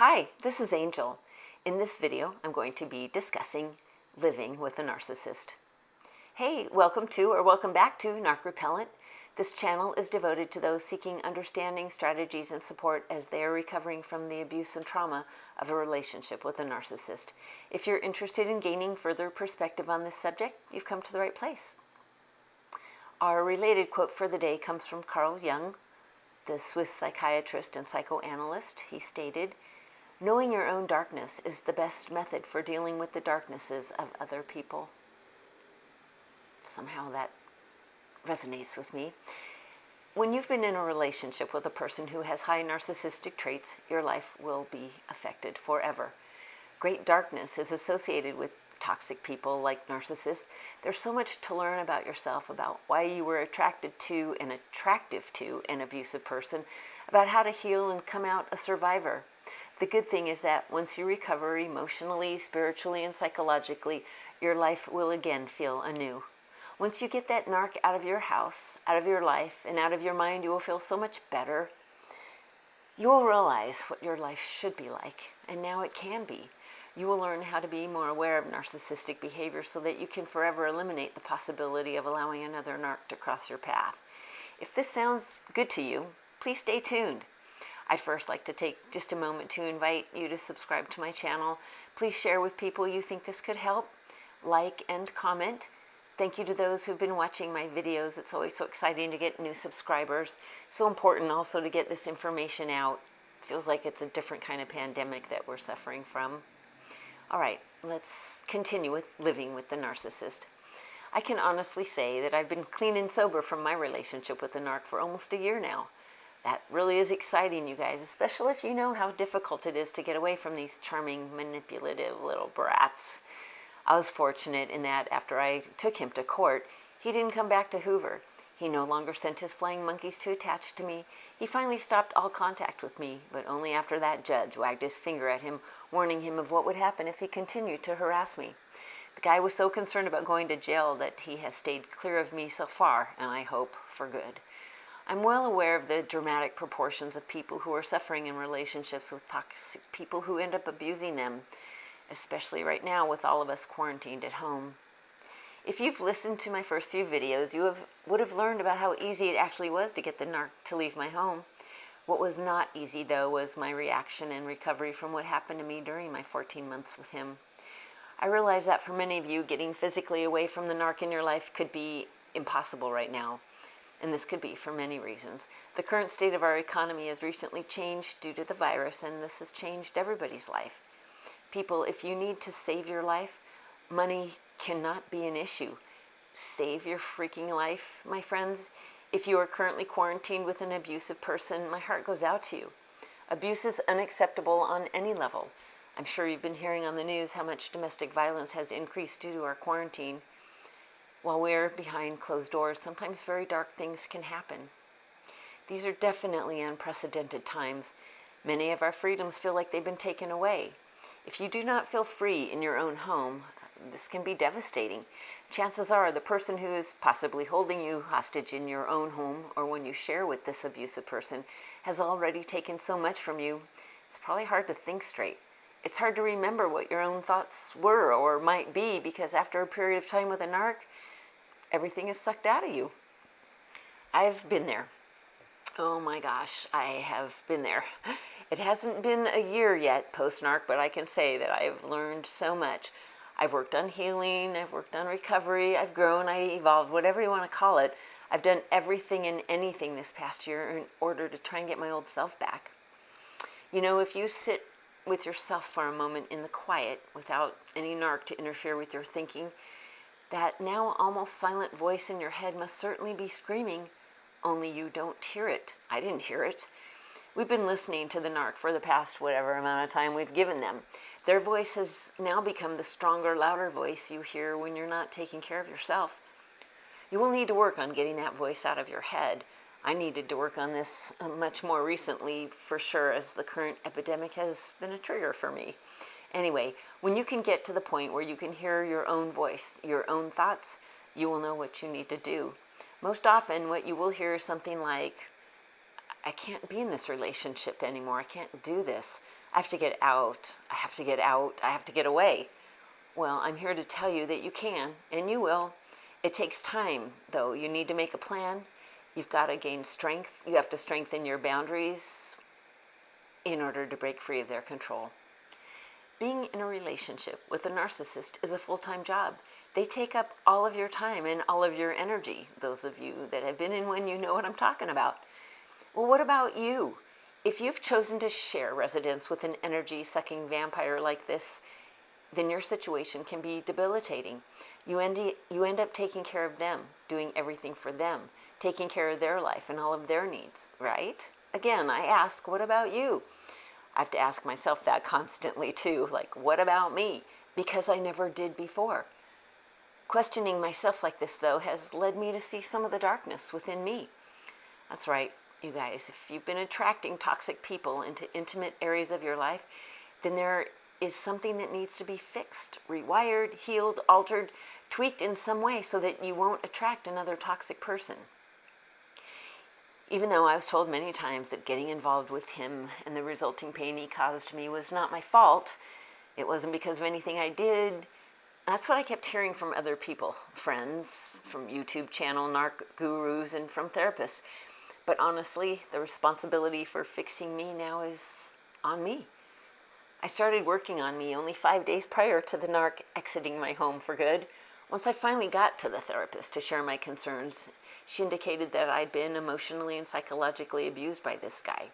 Hi, this is Angel. In this video, I'm going to be discussing living with a narcissist. Hey, welcome to or welcome back to Narc Repellent. This channel is devoted to those seeking understanding, strategies, and support as they are recovering from the abuse and trauma of a relationship with a narcissist. If you're interested in gaining further perspective on this subject, you've come to the right place. Our related quote for the day comes from Carl Jung, the Swiss psychiatrist and psychoanalyst. He stated, "Knowing your own darkness is the best method for dealing with the darknesses of other people." Somehow that resonates with me. When you've been in a relationship with a person who has high narcissistic traits, your life will be affected forever. Great darkness is associated with toxic people like narcissists. There's so much to learn about yourself, about why you were attracted to and attractive to an abusive person, about how to heal and come out a survivor. The good thing is that once you recover emotionally, spiritually, and psychologically, your life will again feel anew. Once you get that narc out of your house, out of your life, and out of your mind, you will feel so much better. You will realize what your life should be like, and now it can be. You will learn how to be more aware of narcissistic behavior so that you can forever eliminate the possibility of allowing another narc to cross your path. If this sounds good to you, please stay tuned. I'd first like to take just a moment to invite you to subscribe to my channel. Please share with people you think this could help. Like and comment. Thank you to those who've been watching my videos. It's always so exciting to get new subscribers. So important also to get this information out. Feels like it's a different kind of pandemic that we're suffering from. All right, let's continue with living with the narcissist. I can honestly say that I've been clean and sober from my relationship with the narc for almost a year now. That really is exciting, you guys, especially if you know how difficult it is to get away from these charming, manipulative little brats. I was fortunate in that after I took him to court, he didn't come back to Hoover. He no longer sent his flying monkeys to attach to me. He finally stopped all contact with me, but only after that judge wagged his finger at him, warning him of what would happen if he continued to harass me. The guy was so concerned about going to jail that he has stayed clear of me so far, and I hope for good. I'm well aware of the dramatic proportions of people who are suffering in relationships with toxic people who end up abusing them, especially right now with all of us quarantined at home. If you've listened to my first few videos, you would have learned about how easy it actually was to get the narc to leave my home. What was not easy, though, was my reaction and recovery from what happened to me during my 14 months with him. I realize that for many of you, getting physically away from the narc in your life could be impossible right now. And this could be for many reasons. The current state of our economy has recently changed due to the virus, and this has changed everybody's life. People, if you need to save your life, money cannot be an issue. Save your freaking life, my friends. If you are currently quarantined with an abusive person, my heart goes out to you. Abuse is unacceptable on any level. I'm sure you've been hearing on the news how much domestic violence has increased due to our quarantine. While we're behind closed doors, sometimes very dark things can happen. These are definitely unprecedented times. Many of our freedoms feel like they've been taken away. If you do not feel free in your own home, this can be devastating. Chances are the person who is possibly holding you hostage in your own home or when you share with this abusive person has already taken so much from you, it's probably hard to think straight. It's hard to remember what your own thoughts were or might be because after a period of time with a narc, everything is sucked out of you. I've been there. Oh my gosh, I have been there. It hasn't been a year yet post-narc, but I can say that I've learned so much. I've worked on healing, I've worked on recovery, I've grown, I evolved, whatever you want to call it. I've done everything and anything this past year in order to try and get my old self back. You know, if you sit with yourself for a moment in the quiet without any narc to interfere with your thinking, that now almost silent voice in your head must certainly be screaming, only you don't hear it. I didn't hear it. We've been listening to the narc for the past whatever amount of time we've given them. Their voice has now become the stronger, louder voice you hear when you're not taking care of yourself. You will need to work on getting that voice out of your head. I needed to work on this much more recently, for sure, as the current epidemic has been a trigger for me. Anyway, when you can get to the point where you can hear your own voice, your own thoughts, you will know what you need to do. Most often, what you will hear is something like, I can't be in this relationship anymore. I can't do this. I have to get out. I have to get out. I have to get away. Well, I'm here to tell you that you can, and you will. It takes time, though. You need to make a plan. You've got to gain strength. You have to strengthen your boundaries in order to break free of their control. Being in a relationship with a narcissist is a full-time job. They take up all of your time and all of your energy. Those of you that have been in one, you know what I'm talking about. Well, what about you? If you've chosen to share residence with an energy-sucking vampire like this, then your situation can be debilitating. You end up taking care of them, doing everything for them, taking care of their life and all of their needs, right? Again, I ask, what about you? I have to ask myself that constantly too, like, what about me? Because I never did before. Questioning myself like this, though, has led me to see some of the darkness within me. That's right, you guys, if you've been attracting toxic people into intimate areas of your life, then there is something that needs to be fixed, rewired, healed, altered, tweaked in some way so that you won't attract another toxic person. Even though I was told many times that getting involved with him and the resulting pain he caused me was not my fault, it wasn't because of anything I did. That's what I kept hearing from other people, friends, from YouTube channel narc gurus, and from therapists. But honestly, the responsibility for fixing me now is on me. I started working on me only 5 days prior to the narc exiting my home for good. Once I finally got to the therapist to share my concerns, she indicated that I'd been emotionally and psychologically abused by this guy.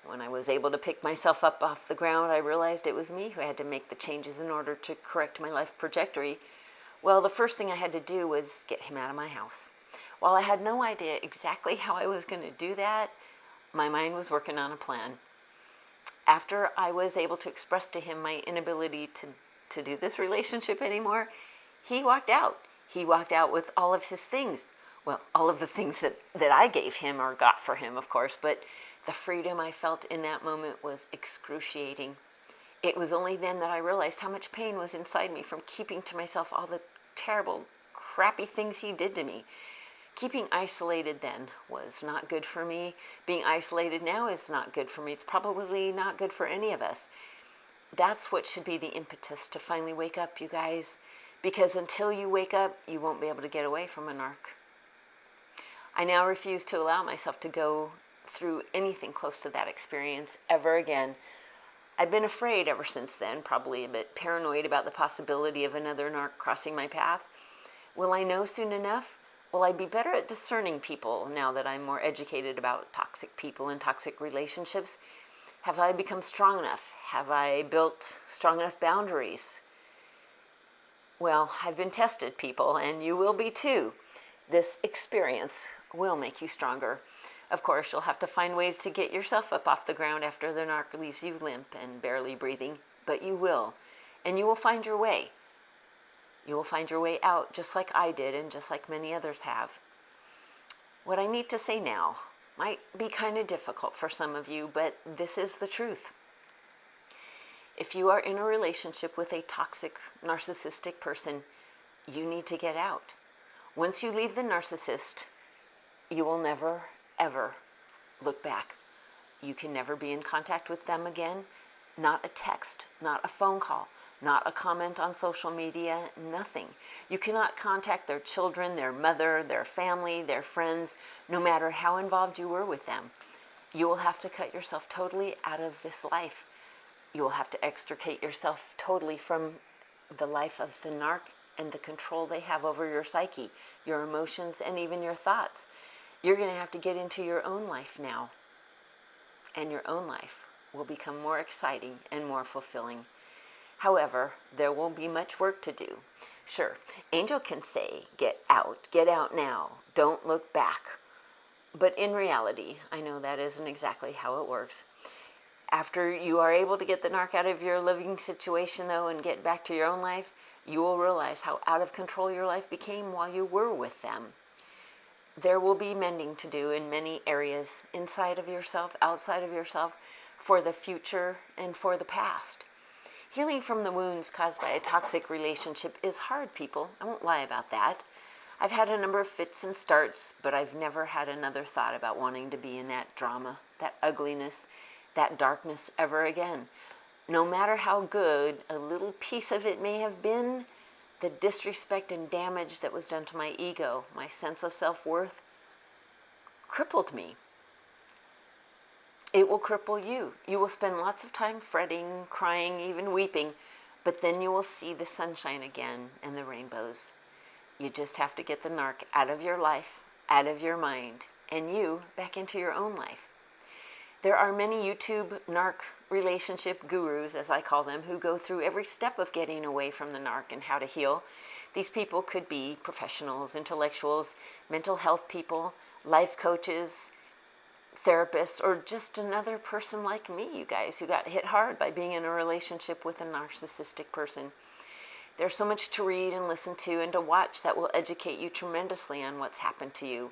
When I was able to pick myself up off the ground, I realized it was me who had to make the changes in order to correct my life trajectory. Well, the first thing I had to do was get him out of my house. While I had no idea exactly how I was going to do that, my mind was working on a plan. After I was able to express to him my inability to do this relationship anymore, he walked out. He walked out with all of his things. Well, all of the things that I gave him or got for him, of course, but the freedom I felt in that moment was excruciating. It was only then that I realized how much pain was inside me from keeping to myself all the terrible, crappy things he did to me. Keeping isolated then was not good for me. Being isolated now is not good for me. It's probably not good for any of us. That's what should be the impetus to finally wake up, you guys. Because until you wake up, you won't be able to get away from a narc. I now refuse to allow myself to go through anything close to that experience ever again. I've been afraid ever since then, probably a bit paranoid about the possibility of another narc crossing my path. Will I know soon enough? Will I be better at discerning people now that I'm more educated about toxic people and toxic relationships? Have I become strong enough? Have I built strong enough boundaries? Well, I've been tested, people, and you will be too. This experience will make you stronger. Of course, you'll have to find ways to get yourself up off the ground after the narc leaves you limp and barely breathing, but you will, and you will find your way. You will find your way out just like I did and just like many others have. What I need to say now might be kind of difficult for some of you, but this is the truth. If you are in a relationship with a toxic, narcissistic person, you need to get out. Once you leave the narcissist, you will never, ever look back. You can never be in contact with them again. Not a text, not a phone call, not a comment on social media, nothing. You cannot contact their children, their mother, their family, their friends, no matter how involved you were with them. You will have to cut yourself totally out of this life. You will have to extricate yourself totally from the life of the narc and the control they have over your psyche, your emotions, and even your thoughts. You're going to have to get into your own life now. And your own life will become more exciting and more fulfilling. However, there will be much work to do. Sure, Angel can say, get out now, don't look back. But in reality, I know that isn't exactly how it works. After you are able to get the narc out of your living situation, though, and get back to your own life, you will realize how out of control your life became while you were with them. There will be mending to do in many areas, inside of yourself, outside of yourself, for the future and for the past. Healing from the wounds caused by a toxic relationship is hard, people. I won't lie about that. I've had a number of fits and starts, but I've never had another thought about wanting to be in that drama, that ugliness, that darkness ever again. No matter how good a little piece of it may have been, the disrespect and damage that was done to my ego, my sense of self-worth, crippled me. It will cripple you. You will spend lots of time fretting, crying, even weeping, but then you will see the sunshine again and the rainbows. You just have to get the narc out of your life, out of your mind, and you back into your own life. There are many YouTube narc relationship gurus, as I call them, who go through every step of getting away from the narc and how to heal. These people could be professionals, intellectuals, mental health people, life coaches, therapists, or just another person like me, you guys, who got hit hard by being in a relationship with a narcissistic person. There's so much to read and listen to and to watch that will educate you tremendously on what's happened to you.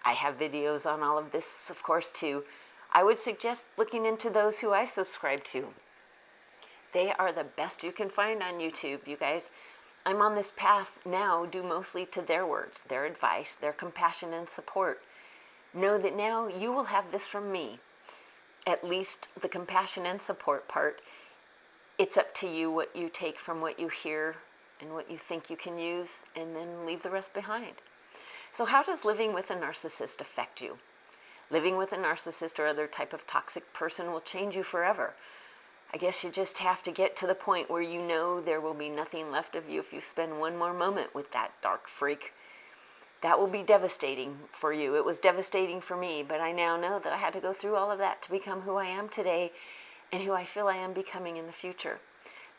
I have videos on all of this, of course, too. I would suggest looking into those who I subscribe to. They are the best you can find on YouTube, you guys. I'm on this path now due mostly to their words, their advice, their compassion and support. Know that now you will have this from me. At least the compassion and support part. It's up to you what you take from what you hear and what you think you can use, and then leave the rest behind. So how does living with a narcissist affect you? Living with a narcissist or other type of toxic person will change you forever. I guess you just have to get to the point where you know there will be nothing left of you if you spend one more moment with that dark freak. That will be devastating for you. It was devastating for me, but I now know that I had to go through all of that to become who I am today and who I feel I am becoming in the future.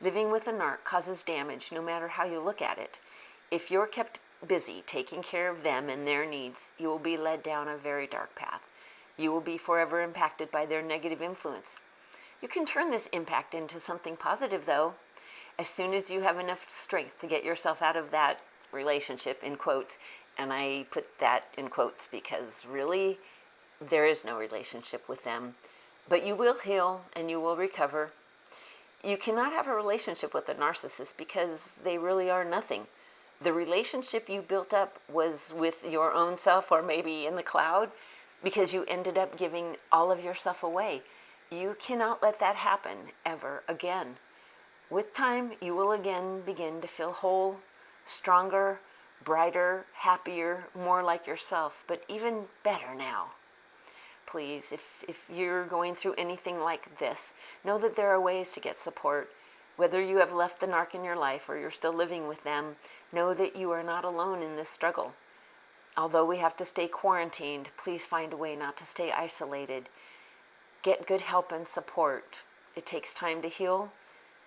Living with a narc causes damage no matter how you look at it. If you're kept busy taking care of them and their needs, you will be led down a very dark path. You will be forever impacted by their negative influence. You can turn this impact into something positive, though. As soon as you have enough strength to get yourself out of that relationship, in quotes, and I put that in quotes because really there is no relationship with them, but you will heal and you will recover. You cannot have a relationship with a narcissist because they really are nothing. The relationship you built up was with your own self, or maybe in the cloud, because you ended up giving all of yourself away. You cannot let that happen ever again. With time, you will again begin to feel whole, stronger, brighter, happier, more like yourself, but even better now. Please, if you're going through anything like this, know that there are ways to get support. Whether you have left the narc in your life or you're still living with them, know that you are not alone in this struggle. Although we have to stay quarantined, please find a way not to stay isolated. Get good help and support. It takes time to heal.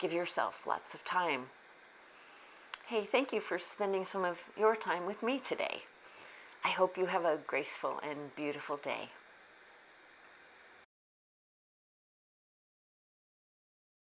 Give yourself lots of time. Hey, thank you for spending some of your time with me today. I hope you have a graceful and beautiful day.